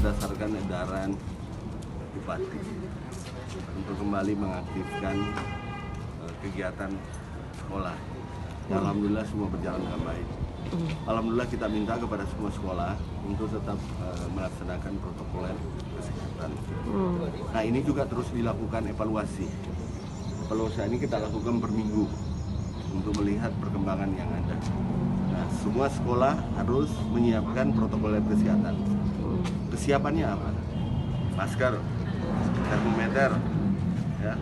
Berdasarkan edaran Bupati untuk kembali mengaktifkan kegiatan sekolah. Alhamdulillah semua berjalan dengan baik. Alhamdulillah kita minta kepada semua sekolah untuk tetap melaksanakan protokol kesehatan. Nah ini juga terus dilakukan evaluasi. Evaluasi ini kita lakukan per minggu untuk melihat perkembangan yang ada. Nah semua sekolah harus menyiapkan protokol kesehatan. Kesiapannya apa? Masker, termometer, ya,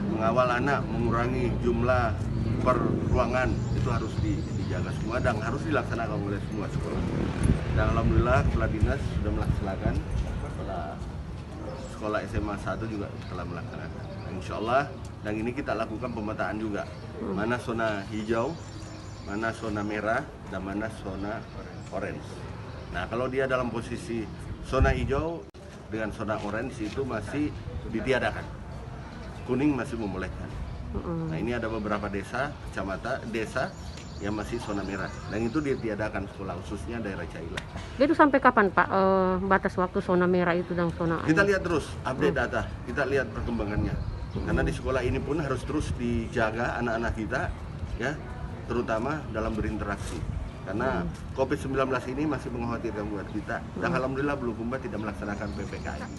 mengawal anak, mengurangi jumlah per ruangan itu harus dijaga semua dan harus dilaksanakan oleh semua sekolah. Dan alhamdulillah kepala dinas sudah melaksanakan, sekolah SMA 1 juga telah melaksanakan. Insya Allah, dan ini kita lakukan pemetaan juga. Mana zona hijau, mana zona merah, dan mana zona orange. Nah kalau dia dalam posisi zona hijau dengan zona orange itu masih ditiadakan, kuning masih membolehkan. Nah ini ada beberapa desa, kecamatan, desa yang masih zona merah, dan itu ditiadakan sekolah khususnya daerah Cailah. Itu sampai kapan Pak batas waktu zona merah itu dan zona? Kita lihat terus update data, kita lihat perkembangannya. Karena di sekolah ini pun harus terus dijaga anak-anak kita, ya, terutama dalam berinteraksi. Karena COVID-19 ini masih mengkhawatirkan buat kita. Dan alhamdulillah Bulukumba tidak melaksanakan PPKM.